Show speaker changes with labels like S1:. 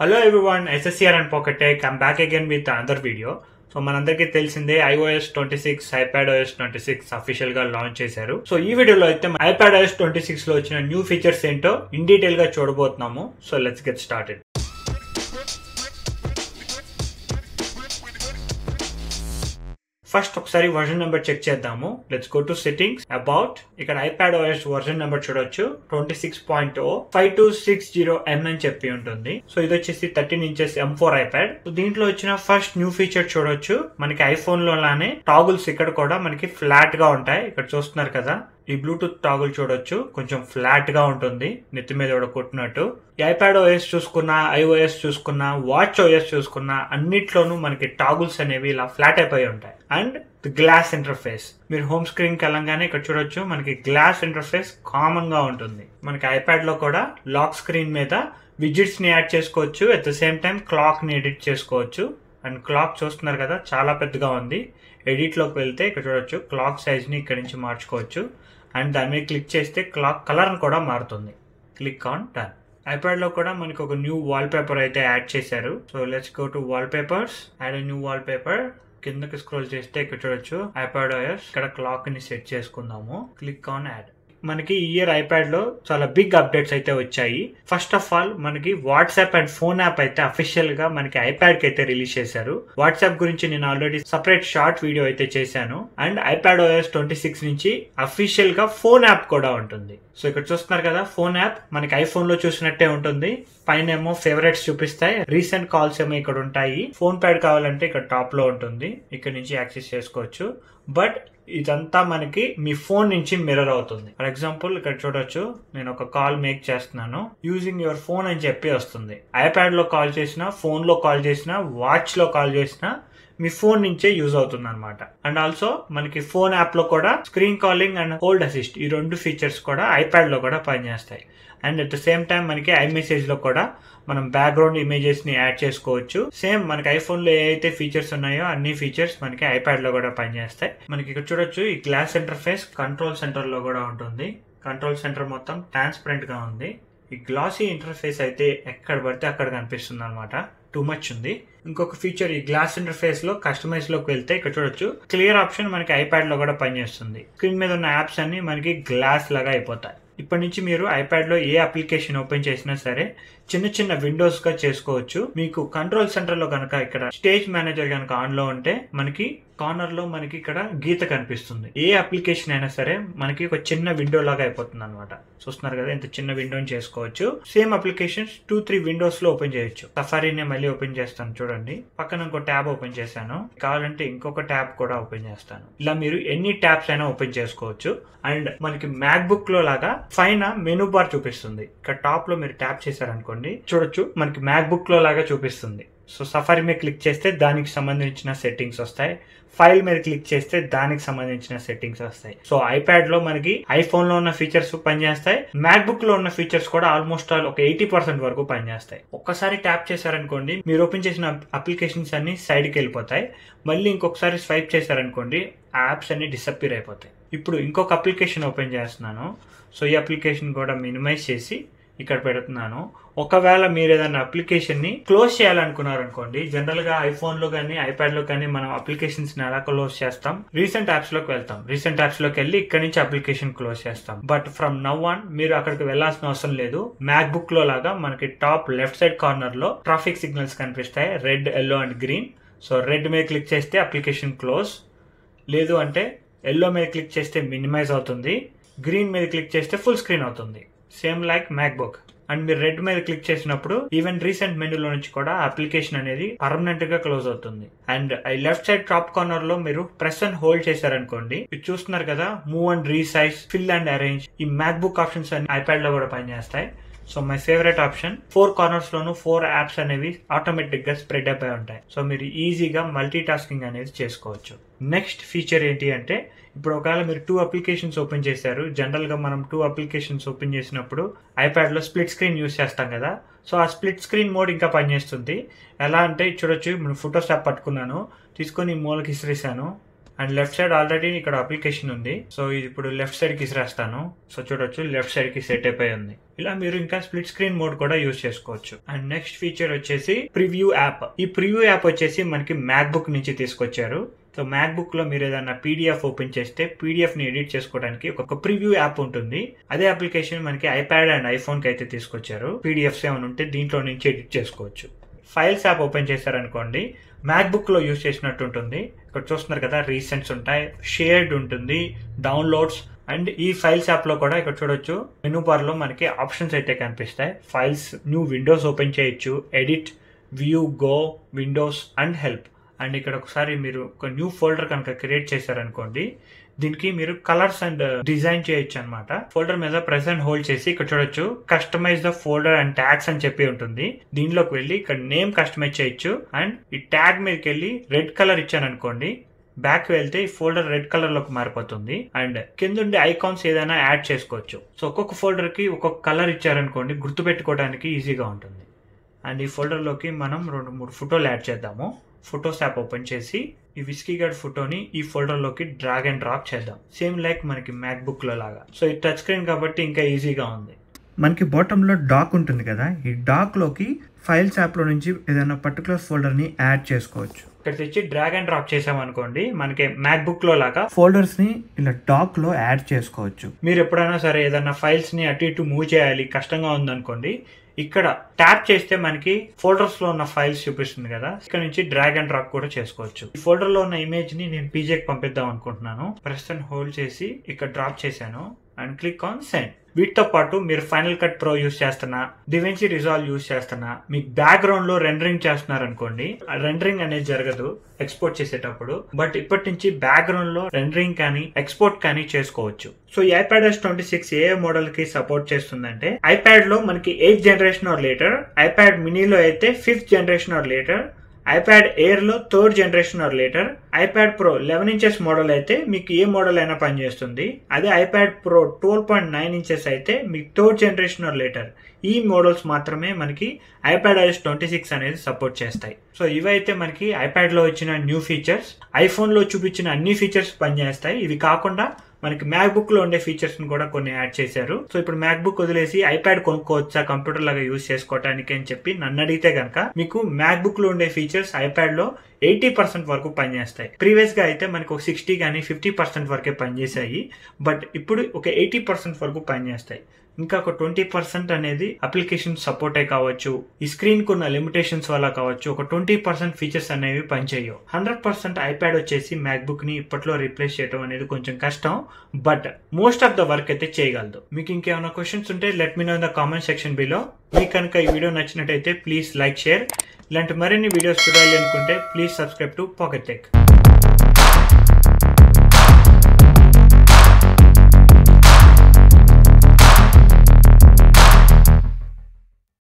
S1: Hello everyone, SSCR and Pocket Tech. I'm back again with another video. So మనందరికీ తెలిసిందే iOS 26 iPadOS 26 official గా launch చేశారు. So ఈ వీడియోలో అయితే iPadOS 26 లో వచ్చిన న్యూ ఫీచర్స్ ఏంటో ఇన్ డీటెయిల్ గా చూడబోతున్నాము. So let's get started. First ఒకసారి వర్జన్ నెంబర్ చెక్ చేద్దాము. Let's go to settings, about. ఇక్కడ iPadOS వర్జన్ నెంబర్ చూడొచ్చు 26.0 5260M అని చెప్పి ఉంటుంది. సో ఇది వచ్చేసి 13 inches M4 iPad. సో దీంట్లో వచ్చిన ఫస్ట్ న్యూ ఫీచర్ చూడొచ్చు. మనకి ఐఫోన్ లో లానే టాగుల్స్ ఇక్కడ కూడా మనకి ఫ్లాట్ గా ఉంటాయి. ఇక్కడ చూస్తున్నారు కదా, ఈ బ్లూటూత్ టాగుల్ చూడొచ్చు, కొంచెం ఫ్లాట్ గా ఉంటుంది, నెత్తి మీద కూడా కొట్టినట్టు. ఈ iPadOS చూసుకున్నా, iOS చూసుకున్నా, WatchOS చూసుకున్నా అన్నిట్లోనూ మనకి టాగుల్స్ అనేవి ఇలా ఫ్లాట్ అయిపోయి ఉంటాయి. అండ్ గ్లాస్ ఇంటర్ఫేస్, మీరు హోమ్ స్క్రీన్ కి వెళ్ళంగానే ఇక్కడ చూడొచ్చు మనకి గ్లాస్ ఇంటర్ఫేస్ కామన్ గా ఉంటుంది. మనకి ఐప్యాడ్ లో కూడా లాక్ స్క్రీన్ మీద విజిట్స్ ని యాడ్ చేసుకోవచ్చు, at the same time clock ని ఎడిట్ చేసుకోవచ్చు. అండ్ క్లాక్ చూస్తున్నారు కదా, చాలా పెద్దగా ఉంది. ఎడిట్ లోకి వెళ్తే ఇక్కడ చూడొచ్చు క్లాక్ సైజ్ ని ఇక్కడ నుంచి మార్చుకోవచ్చు. అండ్ దాని మీద క్లిక్ చేస్తే క్లాక్ కలర్ కూడా మారుతుంది. Click on done. ఐప్యాడ్ లో కూడా మనకి ఒక న్యూ వాల్ పేపర్ అయితే యాడ్ చేశారు. So let's go to wall papers, add a new wall paper. కిందకి స్క్రోల్ చేస్తే ఇక్కడ చూడొచ్చు iPadOS, ఇక్కడ క్లాక్ ని సెట్ చేసుకుందాము. Click on add. మనకి ఈ ఇయర్ ఐప్యాడ్ లో చాలా బిగ్ అప్డేట్స్ అయితే వచ్చాయి. ఫస్ట్ ఆఫ్ ఆల్ మనకి వాట్సాప్ అండ్ ఫోన్ యాప్ అయితే అఫీషియల్ గా మనకి ఐప్యాడ్ కి అయితే రిలీజ్ చేశారు. వాట్సాప్ గురించి నేను ఆల్రెడీ సపరేట్ షార్ట్ వీడియో అయితే చేశాను. అండ్ iPadOS 26 నుంచి అఫీషియల్ గా ఫోన్ యాప్ కూడా ఉంటుంది. సో ఇక్కడ చూస్తున్నారు కదా, ఫోన్ యాప్ మనకి ఐఫోన్ లో చూసినట్టే ఉంటుంది. పైన ఏమో ఫేవరెట్స్ చూపిస్తాయి, రీసెంట్ కాల్స్ ఏమో ఇక్కడ ఉంటాయి. ఫోన్ ప్యాడ్ కావాలంటే ఇక్కడ టాప్ లో ఉంటుంది, ఇక్కడ నుంచి యాక్సెస్ చేసుకోవచ్చు. బట్ ఇదంతా మనకి మీ ఫోన్ నుంచి మిర్రర్ అవుతుంది. ఫర్ ఎగ్జాంపుల్ ఇక్కడ చూడొచ్చు, నేను ఒక కాల్ మేక్ చేస్తున్నాను, యూజింగ్ యువర్ ఫోన్ అని చెప్పి వస్తుంది. ఐప్యాడ్ లో కాల్ చేసినా, ఫోన్ లో కాల్ చేసినా, వాచ్ లో కాల్ చేసినా మీ ఫోన్ నుంచే యూజ్ అవుతుంది అనమాట. అండ్ ఆల్సో మనకి ఫోన్ యాప్ లో కూడా screen calling and hold assist, ఈ రెండు ఫీచర్స్ కూడా ఐప్యాడ్ లో కూడా పనిచేస్తాయి. And at the same time మనకి iMessage లో కూడా మనం బ్యాక్గ్రౌండ్ ఇమేజెస్ ని యాడ్ చేసుకోవచ్చు. సేమ్ మనకి ఐఫోన్ లో ఏదైతే ఫీచర్స్ ఉన్నాయో అన్ని ఫీచర్స్ మనకి ఐప్యాడ్ లో కూడా పనిచేస్తాయి. మనకి ఇక్కడ చూడొచ్చు ఈ గ్లాస్ ఇంటర్ఫేస్ కంట్రోల్ సెంటర్ లో కూడా ఉంటుంది. కంట్రోల్ సెంటర్ మొత్తం ట్రాన్స్పరెంట్ గా ఉంది. ఈ గ్లాసీ ఇంటర్ఫేస్ అయితే ఎక్కడ పడితే అక్కడ కనిపిస్తుంది అనమాట, టూ మచ్ ఉంది. ఇంకొక ఫీచర్, ఈ గ్లాస్ ఇంటర్ఫేస్ లో కస్టమైజ్ లోకి వెళ్తే ఇక్కడ చూడొచ్చు క్లియర్ ఆప్షన్ మనకి ఐప్యాడ్ లో కూడా పనిచేస్తుంది. స్క్రీన్ మీద ఉన్న యాప్స్ అన్ని మనకి గ్లాస్ లాగా అయిపోతాయి. ఇప్పటి నుంచి మీరు ఐప్యాడ్ లో ఏ అప్లికేషన్ ఓపెన్ చేసినా సరే చిన్న చిన్న విండోస్ గా చేసుకోవచ్చు. మీకు కంట్రోల్ సెంటర్ లో కనుక ఇక్కడ స్టేజ్ మేనేజర్ కనుక ఆన్ లో ఉంటే మనకి కార్నర్ లో మనకి ఇక్కడ గీత కనిపిస్తుంది. ఏ అప్లికేషన్ అయినా సరే మనకి ఒక చిన్న విండో లాగా అయిపోతుంది అనమాట. చూస్తున్నారు కదా, ఇంత చిన్న విండోని చేసుకోవచ్చు. సేమ్ అప్లికేషన్స్ 2-3 విండోస్ లో ఓపెన్ చేయొచ్చు. సఫారీని మళ్ళీ ఓపెన్ చేస్తాను చూడండి, పక్కన ఇంకో ట్యాబ్ ఓపెన్ చేశాను, కావాలంటే ఇంకొక ట్యాబ్ కూడా ఓపెన్ చేస్తాను. ఇలా మీరు ఎన్ని ట్యాబ్స్ అయినా ఓపెన్ చేసుకోవచ్చు. అండ్ మనకి మ్యాక్బుక్ లో లాగా పైన మెనూ బార్ చూపిస్తుంది. ఇక్కడ టాప్ లో మీరు ట్యాప్ చేశారనుకోండి, చూడొచ్చు మనకి మ్యాక్బుక్ లో లాగా చూపిస్తుంది. సో సఫారీ మీద క్లిక్ చేస్తే దానికి సంబంధించిన సెట్టింగ్స్ వస్తాయి, ఫైల్ మీద క్లిక్ చేస్తే దానికి సంబంధించిన సెట్టింగ్స్ వస్తాయి. సో ఐప్యాడ్ లో మనకి ఐఫోన్ లో ఉన్న ఫీచర్స్ పనిచేస్తాయి, మ్యాక్బుక్ లో ఉన్న ఫీచర్స్ కూడా ఆల్మోస్ట్ ఆల్ ఒక 80% వరకు పనిచేస్తాయి. ఒక్కసారి ట్యాప్ చేశారనుకోండి, మీరు ఓపెన్ చేసిన అప్లికేషన్స్ అన్ని సైడ్కి వెళ్ళిపోతాయి. మళ్ళీ ఇంకొకసారి స్వైప్ చేశారనుకోండి, ఆ యాప్స్ అన్ని డిసప్పియర్ అయిపోతాయి. ఇప్పుడు ఇంకొక అప్లికేషన్ ఓపెన్ చేస్తున్నాను. సో ఈ అప్లికేషన్ కూడా మినిమైజ్ చేసి ఇక్కడ పెడుతున్నాను. ఒకవేళ మీరు ఏదైనా అప్లికేషన్ ని క్లోజ్ చేయాలనుకున్నారు అనుకోండి, జనరల్ గా ఐఫోన్ లో కానీ ఐప్యాడ్ లో కానీ మనం అప్లికేషన్స్ ని ఎలా క్లోజ్ చేస్తాం, రీసెంట్ యాప్స్ లోకి వెళ్తాం. రీసెంట్ యాప్స్ లోకి వెళ్ళి ఇక్కడ నుంచి అప్లికేషన్ క్లోజ్ చేస్తాం. బట్ ఫ్రమ్ నౌ ఆన్ మీరు అక్కడికి వెళ్లాల్సిన అవసరం లేదు. మ్యాక్ బుక్ లో లాగా మనకి టాప్ లెఫ్ట్ సైడ్ కార్నర్ లో ట్రాఫిక్ సిగ్నల్స్ కనిపిస్తాయి, red, yellow and green. So red మీద క్లిక్ చేస్తే అప్లికేషన్ క్లోజ్, లేదు అంటే ఎల్లో మీద క్లిక్ చేస్తే మినిమైజ్ అవుతుంది, గ్రీన్ మీద క్లిక్ చేస్తే ఫుల్ స్క్రీన్ అవుతుంది. Same like MacBook. అండ్ మీరు రెడ్ మీద క్లిక్ చేసినప్పుడు ఈవెన్ రీసెంట్ మెనూలో నుంచి కూడా అప్లికేషన్ అనేది పర్మనెంట్ గా క్లోజ్ అవుతుంది. అండ్ ఈ లెఫ్ట్ సైడ్ టాప్ కార్నర్ లో మీరు ప్రెస్ అండ్ హోల్డ్ చేశారనుకోండి, ఇది చూస్తున్నారు కదా, move and resize, fill and arrange, ఈ మ్యాక్బుక్ ఆప్షన్స్ అన్ని ఐప్యాడ్ లో కూడా పనిచేస్తాయి. So my favourite option, 4 corners loan 4 apps అనేవి ఆటోమేటిక్ గా స్ప్రెడ్ అయిపోయి ఉంటాయి. సో మీరు ఈజీగా మల్టీ టాస్కింగ్ అనేది చేసుకోవచ్చు. నెక్స్ట్ ఫీచర్ ఏంటి అంటే, ఇప్పుడు ఒకవేళ మీరు 2 అప్లికేషన్స్ ఓపెన్ చేశారు. జనరల్ గా మనం 2 అప్లికేషన్స్ ఓపెన్ చేసినప్పుడు ఐప్యాడ్ లో స్ప్లిట్ స్క్రీన్ యూస్ చేస్తాం కదా. సో ఆ స్ప్లిట్ స్క్రీన్ మోడ్ ఇంకా పనిచేస్తుంది. ఎలా అంటే చూడొచ్చు, నేను ఫొటోస్ యాప్ పట్టుకున్నాను, తీసుకొని మూలకి ఇసిరేసాను, అండ్ లెఫ్ట్ సైడ్ ఆల్రెడీ ఇక్కడ అప్లికేషన్ ఉంది. సో ఇది ఇప్పుడు లెఫ్ట్ సైడ్ కి ఇసిరేస్తాను. సో చూడొచ్చు లెఫ్ట్ సైడ్ కి సెట్ అయిపోయి ఉంది. ఇలా మీరు ఇంకా స్ప్లిట్ స్క్రీన్ మోడ్ కూడా యూజ్ చేసుకోవచ్చు. అండ్ నెక్స్ట్ ఫీచర్ వచ్చేసి ప్రివ్యూ యాప్. ఈ ప్రివ్యూ యాప్ వచ్చేసి మనకి మ్యాక్ బుక్ నుంచి తీసుకొచ్చారు. సో మ్యాక్ బుక్ లో మీరు ఏదైనా పీడిఎఫ్ ఓపెన్ చేస్తే పీడిఎఫ్ ని ఎడిట్ చేసుకోవడానికి ఒక ప్రివ్యూ యాప్ ఉంటుంది. అదే అప్లికేషన్ మనకి ఐప్యాడ్ అండ్ ఐఫోన్ కి అయితే తీసుకొచ్చారు. పీడిఎఫ్స్ ఏమైనా ఉంటే దీంట్లో నుంచి ఎడిట్ చేసుకోవచ్చు. ఫైల్స్ యాప్ ఓపెన్ చేశారనుకోండి, మ్యాక్ బుక్ లో యూజ్ చేసినట్టు ఉంటుంది. ఇక్కడ చూస్తున్నారు కదా, రీసెంట్స్ ఉంటాయి, షేర్డ్ ఉంటుంది, డౌన్లోడ్స్. అండ్ ఈ ఫైల్స్ యాప్ లో కూడా ఇక్కడ చూడొచ్చు మెనూ బార్ లో మనకి ఆప్షన్స్ అయితే కనిపిస్తాయి. ఫైల్స్, న్యూ విండోస్ ఓపెన్ చేయొచ్చు, edit, view, go, Windows and help. And ఇక్కడ ఒకసారి మీరు ఒక న్యూ ఫోల్డర్ కనుక క్రియేట్ చేశారనుకోండి, దీనికి మీరు కలర్స్ అండ్ డిజైన్ చేయొచ్చు అనమాట. ఫోల్డర్ మీద ప్రెస్ అండ్ హోల్డ్ చేసి ఇక్కడ చూడొచ్చు customize the folder and tags అని చెప్పి ఉంటుంది. దీనిలోకి వెళ్ళి ఇక్కడ నేమ్ కస్టమైజ్ చేయొచ్చు. అండ్ ఈ ట్యాగ్ మీదకి వెళ్ళి రెడ్ కలర్ ఇచ్చాను అనుకోండి, బ్యాక్ వెళ్తే ఈ ఫోల్డర్ రెడ్ కలర్ లోకి మారిపోతుంది. అండ్ కింద ఐకాన్స్ ఏదైనా యాడ్ చేసుకోవచ్చు. సో ఒక్కొక్క ఫోల్డర్ కి ఒక్కొక్క కలర్ ఇచ్చారనుకోండి, గుర్తు పెట్టుకోవడానికి ఈజీగా ఉంటుంది. అండ్ ఈ ఫోల్డర్ లోకి మనం 2-3 ఫోటోలు యాడ్ చేద్దాము. ఫోటోస్ యాప్ ఓపెన్ చేసి ఈ విస్కీ గార్డ్ ఫోటోని ఈ ఫోల్డర్ లోకి డ్రాగ్ అండ్ డ్రాప్ చేద్దాం. సేమ్ లైక్ మనకి మ్యాక్ బుక్ లో లాగా. సో ఈ టచ్ స్క్రీన్ కాబట్టి ఇంకా ఈజీగా ఉంది. మనకి బాటమ్ లో డాక్ ఉంటుంది కదా, ఈ డాక్ లోకి ఫైల్స్ యాప్ లో నుంచి ఏదైనా పర్టికులర్ ఫోల్డర్ ని యాడ్ చేసుకోవచ్చు. ఇక్కడ తెచ్చి డ్రాగ్ అండ్ డ్రాప్ చేసామనుకోండి, మనకి మ్యాక్ బుక్ లో లాగా ఫోల్డర్స్ ని ఇలా డాక్ లో యాడ్ చేసుకోవచ్చు. మీరు ఎప్పుడైనా సరే ఏదైనా ఫైల్స్ ని అటు ఇటు మూవ్ చేయాలి, కష్టంగా ఉందనుకోండి, ఇక్కడ ట్యాప్ చేస్తే మనకి ఫోల్డర్స్ లో ఉన్న ఫైల్స్ చూపిస్తుంది కదా, ఇక్కడ నుంచి డ్రాగ్ అండ్ డ్రాప్ కూడా చేసుకోవచ్చు. ఈ ఫోల్డర్ లో ఉన్న ఇమేజ్ ని నేను పీజేకి పంపిద్దాం అనుకుంటున్నాను. ప్రెస్ అండ్ హోల్డ్ చేసి ఇక్కడ డ్రాప్ చేశాను అండ్ క్లిక్ ఆన్ సెండ్. వీటితో పాటు మీరు ఫైనల్ కట్ ప్రో యూస్ చేస్తున్నా, డివెన్సీ రిజాల్వ్ యూస్ చేస్తున్నా, మీకు బ్యాక్గ్రౌండ్ లో రెండరింగ్ చేస్తున్నారు అనుకోండి, ఆ రెండరింగ్ అనేది జరగదు ఎక్స్పోర్ట్ చేసేటప్పుడు. బట్ ఇప్పటి నుంచి బ్యాక్గ్రౌండ్ లో రెండరింగ్ కానీ ఎక్స్పోర్ట్ కానీ చేసుకోవచ్చు. సో ఈ iPadOS 26 ఏ మోడల్ కి సపోర్ట్ చేస్తుందంటే, ఐప్యాడ్ లో మనకి 8th generation or later, iPad మినీలో అయితే 5th generation or later, iPad Air లో 3rd generation or later, iPad Pro 11 inches model అయితే మీకు ఏ మోడల్ అయినా పనిచేస్తుంది. అదే ఐప్యాడ్ ప్రో 12.9 ఇంచెస్ అయితే మీకు 3rd జనరేషన్ ఆర్ లేటర్. ఈ మోడల్స్ మాత్రమే మనకి iPadOS 26 అనేది సపోర్ట్ చేస్తాయి. సో ఇవైతే మనకి ఐప్యాడ్ లో వచ్చిన న్యూ ఫీచర్స్. ఐఫోన్ లో చూపించిన అన్ని ఫీచర్స్ పనిచేస్తాయి. ఇవి కాకుండా మనకి మ్యాక్ బుక్ లో ఉండే ఫీచర్స్ ని కూడా కొన్ని యాడ్ చేశారు. సో ఇప్పుడు మ్యాక్ బుక్ వదిలేసి ఐప్యాడ్ కొనుక్కోవచ్చా కంప్యూటర్ లాగా యూజ్ చేసుకోవడానికి అని చెప్పి నన్ను అడిగితే గనక, మీకు మ్యాక్ బుక్ లో ఉండే ఫీచర్స్ ఐప్యాడ్ లో 80% వరకు పనిచేస్తాయి. ప్రీవియస్ గా అయితే మనకు 60 కానీ 50% వరకే పనిచేసాయి. బట్ ఇప్పుడు ఒక 80% వరకు పనిచేస్తాయి. ఇంకా ఒక 20% అనేది అప్లికేషన్ సపోర్ట్ అయి కావచ్చు, ఈ స్క్రీన్ కున్న లిమిటేషన్స్ వల్ల కావచ్చు, ఒక 20% ఫీచర్స్ అనేవి పనిచేయవు. 100% ఐప్యాడ్ వచ్చేసి మ్యాక్ బుక్ ని ఇప్పట్లో రీప్లేస్ చేయడం అనేది కొంచెం కష్టం. But most of the work అయితే చేయగలదు. మీకు ఇంకేమైనా క్వశ్చన్స్ ఉంటే let me know in the comment section below. మీకు కనుక ఈ వీడియో నచ్చినట్టయితే ప్లీజ్ లైక్, షేర్. ఇలాంటి మరిన్ని వీడియోస్ చూడాలి అనుకుంటే please subscribe to pocket tech.